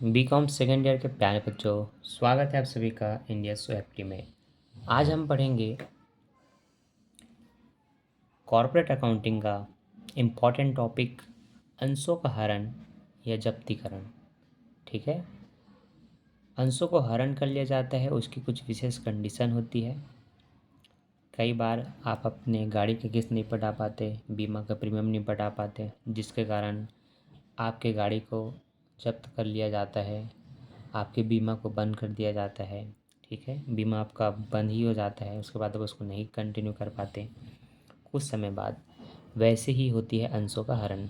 BCom second year के प्यारे बच्चों, स्वागत है आप सभी का इंडिया SOFT में। आज हम पढ़ेंगे कॉर्पोरेट अकाउंटिंग का इम्पॉर्टेंट टॉपिक, अंशों का हरण या जब्तीकरण। ठीक है, अंशों को हरण कर लिया जाता है, उसकी कुछ विशेष कंडीशन होती है। कई बार आप अपने गाड़ी की किस्त नहीं पटा पाते, बीमा का प्रीमियम नहीं पटा पाते, जिसके कारण आपके गाड़ी को जब्त कर लिया जाता है, आपके बीमा को बंद कर दिया जाता है। ठीक है, बीमा आपका बंद ही हो जाता है, उसके बाद आप उसको नहीं कंटिन्यू कर पाते कुछ समय बाद। वैसे ही होती है अंशों का हरण।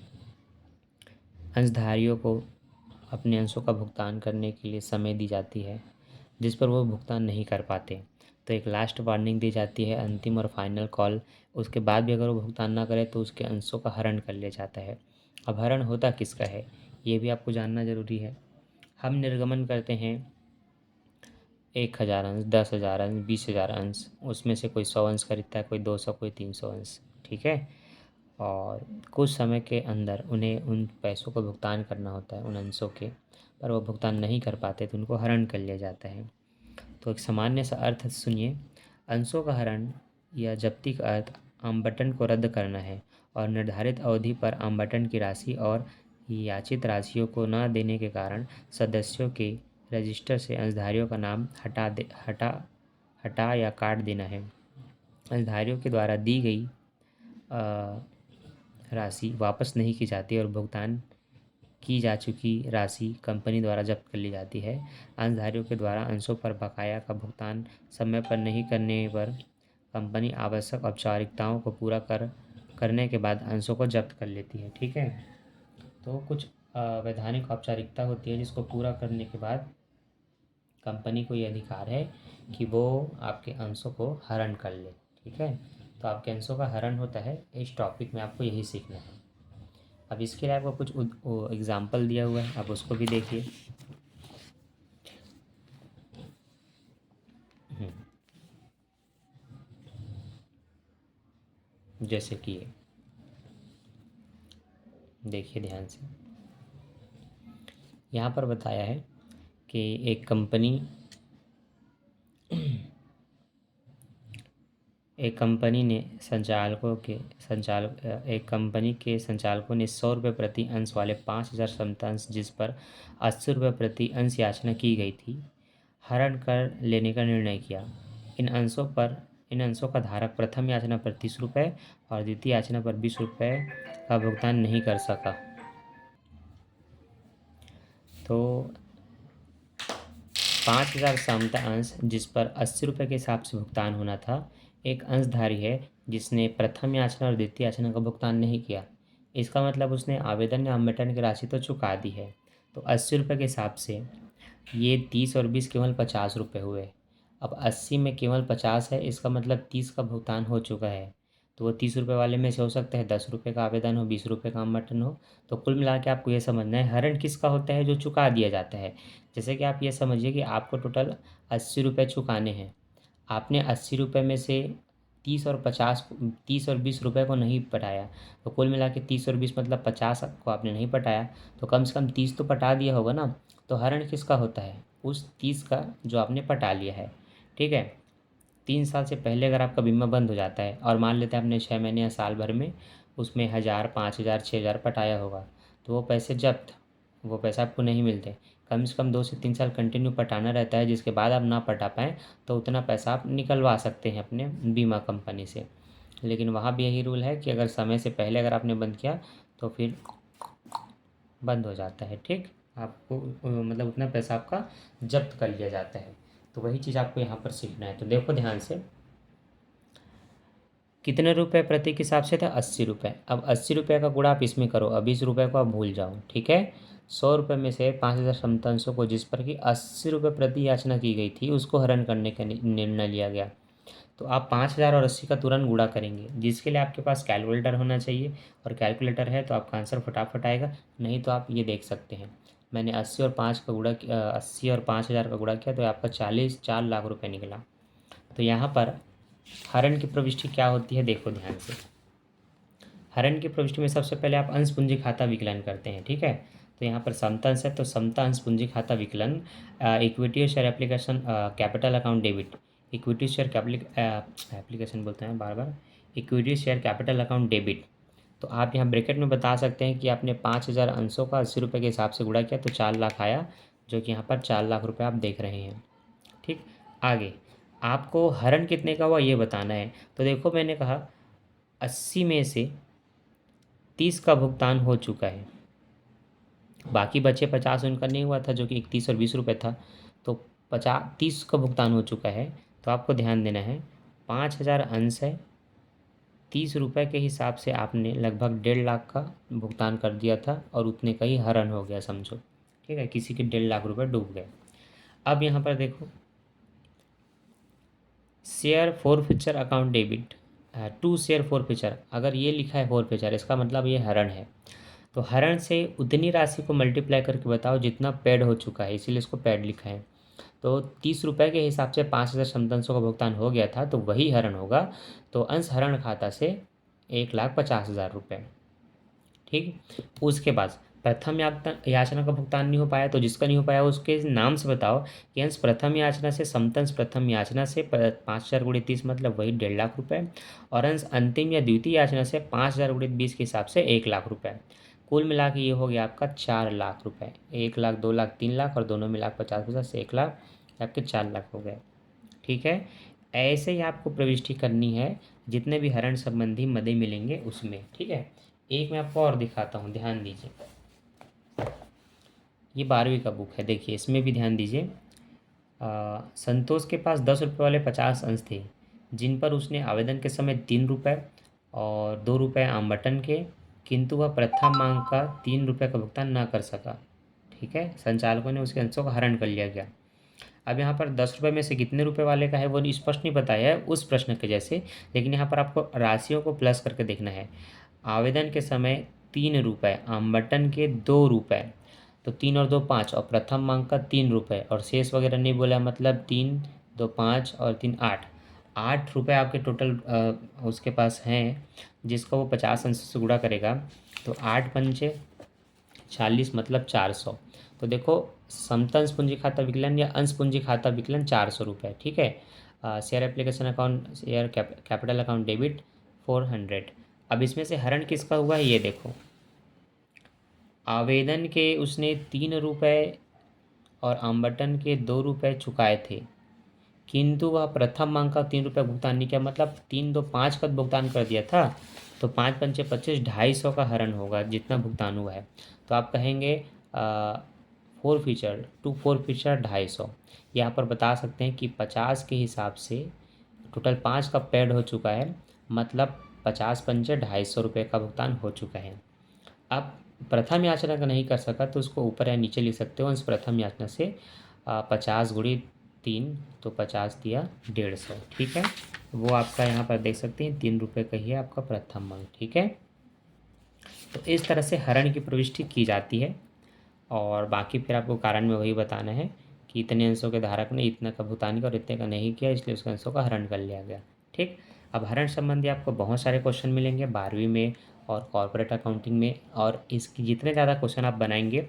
अंशधारियों को अपने अंशों का भुगतान करने के लिए समय दी जाती है, जिस पर वो भुगतान नहीं कर पाते तो एक लास्ट वार्निंग दी जाती है, अंतिम और फाइनल कॉल। उसके बाद भी अगर वो भुगतान ना करे तो उसके अंशों का हरण कर लिया जाता है। अब हरण होता किसका है, ये भी आपको जानना ज़रूरी है। हम निर्गमन करते हैं 1000 अंश, 10,000 अंश, 20,000 अंश, उसमें से कोई 100 अंश खरीदता है, कोई 200, कोई 300 अंश। ठीक है, और कुछ समय के अंदर उन्हें उन पैसों को भुगतान करना होता है, उन अंशों के, पर वो भुगतान नहीं कर पाते तो उनको हरण कर लिया जाता है। तो एक सामान्य सा अर्थ सुनिए, अंशों का हरण या जब्ती का अर्थ आवंटन को रद्द करना है और निर्धारित अवधि पर आवंटन की राशि और याचित राशियों को न देने के कारण सदस्यों के रजिस्टर से अंशधारियों का नाम हटा या काट देना है। अंशधारियों के द्वारा दी गई राशि वापस नहीं की जाती और भुगतान की जा चुकी राशि कंपनी द्वारा जब्त कर ली जाती है। अंशधारियों के द्वारा अंशों पर बकाया का भुगतान समय पर नहीं करने पर कंपनी आवश्यक औपचारिकताओं को पूरा करने के बाद अंशों को जब्त कर लेती है। ठीक है, तो कुछ वैधानिक औपचारिकता होती है जिसको पूरा करने के बाद कंपनी को ये अधिकार है कि वो आपके अंशों को हरण कर ले। ठीक है, तो आपके अंशों का हरण होता है, इस टॉपिक में आपको यही सीखना है। अब इसके लिए आपको कुछ एग्जाम्पल दिया हुआ है, आप उसको भी देखिए। जैसे कि ये देखिए ध्यान से, यहाँ पर बताया है कि एक कंपनी एक कंपनी ने संचालकों के एक कंपनी के संचालकों ने 100 रुपये प्रति अंश वाले 5,000 समता अंश, जिस पर 80 रुपये प्रति अंश याचना की गई थी, हरण कर लेने का निर्णय किया। इन अंशों का धारक प्रथम याचना पर 30 रुपये और द्वितीय याचना पर 20 रुपये का भुगतान नहीं कर सका। तो 5,000 समता अंश, जिस पर 80 रुपये के हिसाब से भुगतान होना था, एक अंशधारी है जिसने प्रथम याचना और द्वितीय याचना का भुगतान नहीं किया। इसका मतलब उसने आवेदन या आवंटन की राशि तो चुका दी है। तो 80 रुपये के हिसाब से ये 30 और 20 केवल 50 रुपये हुए। अब 80 में केवल 50 है, इसका मतलब 30 का भुगतान हो चुका है। तो वो 30 रुपये वाले में से हो सकता है 10 रुपये का आवेदन हो, 20 रुपये का आवंटन हो। तो कुल मिला के आपको ये समझना है हरण किसका होता है, जो चुका दिया जाता है। जैसे कि आप ये समझिए कि आपको टोटल 80 रुपये चुकाने हैं, आपने 80 रुपये में से 30 और 20 रुपये को नहीं पटाया, तो कुल मिला के 30 और 20 मतलब 50 को आपने नहीं पटाया, तो कम से कम 30 तो पटा दिया होगा ना। तो हरण किसका होता है, उस 30 का जो आपने पटा लिया है। ठीक है, 3 साल से पहले अगर आपका बीमा बंद हो जाता है और मान लेते हैं आपने 6 महीने या साल भर में उसमें 1,000, 5,000, 6,000 पटाया होगा, तो वो पैसे जब्त, वो पैसा आपको नहीं मिलते। कम से कम 2 से 3 साल कंटिन्यू पटाना रहता है, जिसके बाद आप ना पटा पाएँ तो उतना पैसा आप निकलवा सकते हैं अपने बीमा कंपनी से। लेकिन वहाँ भी यही रूल है कि अगर समय से पहले अगर आपने बंद किया तो फिर बंद हो जाता है। ठीक, आपको मतलब उतना पैसा आपका जब्त कर लिया जाता है। तो वही चीज़ आपको यहाँ पर सीखना है। तो देखो ध्यान से, कितने रुपए प्रति के हिसाब से था, 80 रुपये। अब 80 रुपये का गुणा आप इसमें करो, अब 20 रुपये को आप भूल जाओ। ठीक है, 100 रुपये में से 5,000 समतांशों को, जिस पर कि 80 रुपये प्रति याचना की गई थी, उसको हरण करने का निर्णय लिया गया। तो आप 5,000 और 80 का तुरंत गुणा करेंगे, जिसके लिए आपके पास कैलकुलेटर होना चाहिए, और कैलकुलेटर है तो आपका आंसर फटाफट आएगा। नहीं तो आप ये देख सकते हैं, मैंने 80 और 80 और 5,000 का गुणा किया तो आपका 4 लाख रुपये निकला। तो यहाँ पर हरण की प्रविष्टि क्या होती है, देखो ध्यान से। हरण की प्रविष्टि में सबसे पहले आप अंश पूंजी खाता विकलन करते हैं। ठीक है, तो यहाँ पर समता अंश है, तो समता अंश पूंजी खाता विकलन equity share application capital account debit, equity share application बोलते हैं बार बार, equity share capital account debit. तो आप यहाँ ब्रैकेट में बता सकते हैं कि आपने 5,000 अंशों का 80 रुपये के हिसाब से गुणा किया तो 4 लाख आया, जो कि यहाँ पर 4 लाख रुपये आप देख रहे हैं। ठीक, आगे आपको हरण कितने का हुआ ये बताना है। तो देखो मैंने कहा 80 में से 30 का भुगतान हो चुका है, बाकी बचे 50 उनका नहीं हुआ था, जो कि 31 और 20 रुपये था। तो 30 का भुगतान हो चुका है। तो आपको ध्यान देना है 5,000 अंश है, 30 रुपये के हिसाब से आपने लगभग 1.5 लाख का भुगतान कर दिया था और उतने का ही हरण हो गया समझो। ठीक है, किसी के 1.5 लाख रुपये डूब गए। अब यहाँ पर देखो share forfeiture account debit to share forfeiture, अगर ये लिखा है फॉरफीचर इसका मतलब ये हरण है। तो हरण से उतनी राशि को मल्टीप्लाई करके बताओ जितना पेड हो चुका है, इसीलिए इसको पेड लिखा है। तो 30 रुपये के हिसाब से 5,000 समतंशों का भुगतान हो गया था, तो वही हरण होगा। तो अंश हरण खाता से 1,50,000 रुपये। ठीक, उसके बाद प्रथम याचना का भुगतान नहीं हो पाया, तो जिसका नहीं हो पाया उसके नाम से बताओ कि अंश प्रथम याचना से समतंश प्रथम याचना से 5,000 गुणित 30 मतलब वही 1.5 लाख रुपये, और अंश अंतिम या द्वितीय याचना से 5,000 गुणित 20 के हिसाब से 1 लाख रुपये। कुल मिला के ये हो गया आपका 4 लाख रुपये, 1 लाख, 2 लाख, 3 लाख और दोनों मिला 50 से 1 लाख, आपके 4 लाख हो गए। ठीक है, ऐसे ही आपको प्रविष्टि करनी है जितने भी हरण संबंधी मदे मिलेंगे उसमें। ठीक है, एक मैं आपको और दिखाता हूँ, ध्यान दीजिए। ये 12वीं का बुक है, देखिए इसमें भी ध्यान दीजिए। संतोष के पास 10 रुपये वाले 50 अंश थे, जिन पर उसने आवेदन के समय 3 रुपये और 2 रुपये आमबटन के, किंतु वह प्रथम मांग का 3 रुपये का भुगतान न कर सका। ठीक है, संचालकों ने उसके अंशों का हरण कर लिया गया। अब यहाँ पर 10 रुपये में से कितने रुपए वाले का है वो स्पष्ट नहीं बताया है उस प्रश्न के जैसे, लेकिन यहाँ पर आपको राशियों को प्लस करके देखना है। आवेदन के समय 3 रुपये, आमबटन के 2 रुपये, तो 3 और 2 5, और प्रथम मांग का 3 रुपये, और शेष वगैरह नहीं बोला, मतलब 3 2 5 और 3 8, 8 रुपये आपके टोटल उसके पास हैं, जिसका वो 50 अंश से गुणा करेगा। तो 8 पंचे 40 मतलब 400। तो देखो समतंश पूंजी खाता विकलन या अंश पूंजी खाता विकलन 400 रुपये। ठीक है, share application account, share capital account debit 400। अब इसमें से हरण किसका हुआ है ये देखो। आवेदन के उसने 3 रुपये और आमबटन के 2 रुपये चुकाए थे, किंतु वह प्रथम मांग का 3 रुपये भुगतान नहीं किया, मतलब 3 2 5 का भुगतान कर दिया था। तो 5 पंचे 25, 250 का हरण होगा जितना भुगतान हुआ है। तो आप कहेंगे फॉरफीचर टू फॉरफीचर 250। यहाँ पर बता सकते हैं कि 50 के हिसाब से टोटल 5 का पेड हो चुका है, मतलब 50 पंचे 250 रुपये का भुगतान हो चुका है। अब प्रथम याचना का नहीं कर सका तो उसको ऊपर या नीचे लिख सकते हो। इस प्रथम याचना से 50 गुणित 3 तो 50 दिया 150। ठीक है, वो आपका यहाँ पर देख सकते हैं 3 रुपये का ही है आपका प्रथम मांग। ठीक है, तो इस तरह से हरण की प्रविष्टि की जाती है, और बाकी फिर आपको कारण में वही बताना है कि इतने अंशों के धारक ने इतना का भुगतान किया और इतने का नहीं किया, इसलिए उसके अंशों का हरण कर लिया गया। ठीक, अब हरण संबंधी आपको बहुत सारे क्वेश्चन मिलेंगे 12वीं में और कॉर्पोरेट अकाउंटिंग में, और इसकी जितने ज़्यादा क्वेश्चन आप बनाएंगे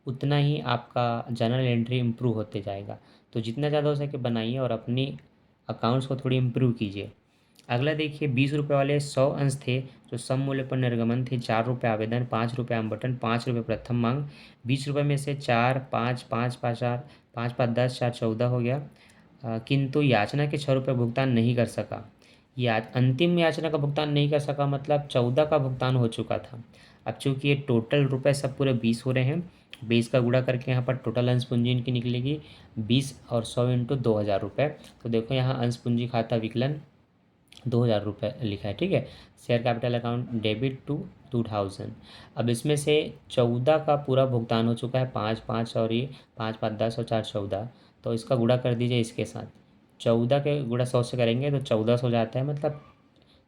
उतना ही आपका जनरल एंट्री इम्प्रूव होते जाएगा। तो जितना ज़्यादा हो सके बनाइए और अपनी अकाउंट्स को थोड़ी इम्प्रूव कीजिए। अगला देखिए 20 रुपये वाले 100 अंश थे जो सम मूल्य पर निर्गमन थे। 4 रुपये आवेदन, 5 रुपये आमबटन, 5 रुपये प्रथम मांग। 20 रुपये में से 4 5 5 5 4 5 5 10 4 14 हो गया, किंतु याचना के 6 रुपये भुगतान नहीं कर सका। या अंतिम याचना का भुगतान नहीं कर सका मतलब 14 का भुगतान हो चुका था। अब चूंकि ये टोटल रुपये सब पूरे 20 हो रहे हैं, 20 का गुणा करके यहाँ पर टोटल अंश पूंजी इनकी निकलेगी 20 और 100 इंटू 2,000 रुपये। तो देखो यहाँ अंश पूंजी खाता विकलन 2,000 रुपये लिखा है। ठीक है, share capital account debit to 2,000। अब इसमें से 14 का पूरा भुगतान हो चुका है, 5 5 और ये 5 5 10 और 4 14। तो इसका गुणा कर दीजिए इसके साथ, 14 के गुणा 100 से करेंगे तो 1400 हो जाता है, मतलब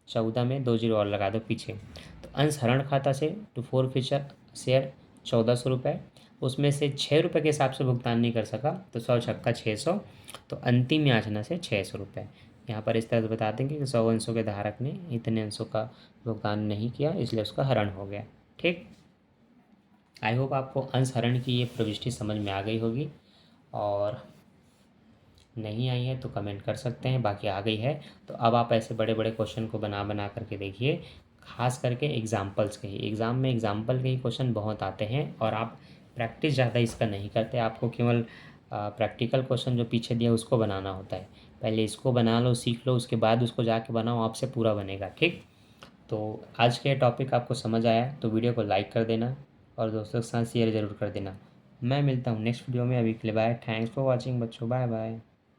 14 में 2 जीरो और लगा दो पीछे। तो अंश हरण खाता से टू फॉरफीचर शेयर 1,400 रुपये, उसमें से 6 रुपये के हिसाब से भुगतान नहीं कर सका तो 100 छक्का 600। तो अंतिम याचना से 600 रुपये। यहाँ पर इस तरह से बता देंगे कि 100 अंशों के धारक ने इतने अंशों का भुगतान नहीं किया, इसलिए उसका हरण हो गया। ठीक, आई होप आपको अंश हरण की ये प्रविष्टि समझ में आ गई होगी, और नहीं आई है तो कमेंट कर सकते हैं, बाकी आ गई है तो अब आप ऐसे बड़े बड़े क्वेश्चन को बना बना करके देखिए, खास करके एग्जाम्पल्स के ही। एग्ज़ाम में एग्जाम्पल के ही क्वेश्चन बहुत आते हैं और आप प्रैक्टिस ज़्यादा इसका नहीं करते, आपको केवल प्रैक्टिकल क्वेश्चन जो पीछे दिया उसको बनाना होता है। पहले इसको बना लो, सीख लो, उसके बाद उसको जाके बनाओ, आपसे पूरा बनेगा। ठीक, तो आज के टॉपिक आपको समझ आया तो वीडियो को लाइक कर देना और दोस्तों के साथ शेयर ज़रूर कर देना। मैं मिलता हूँ नेक्स्ट वीडियो में, अभी के लिए बाय। थैंक्स फॉर वॉचिंग बच्चों, बाय बाय।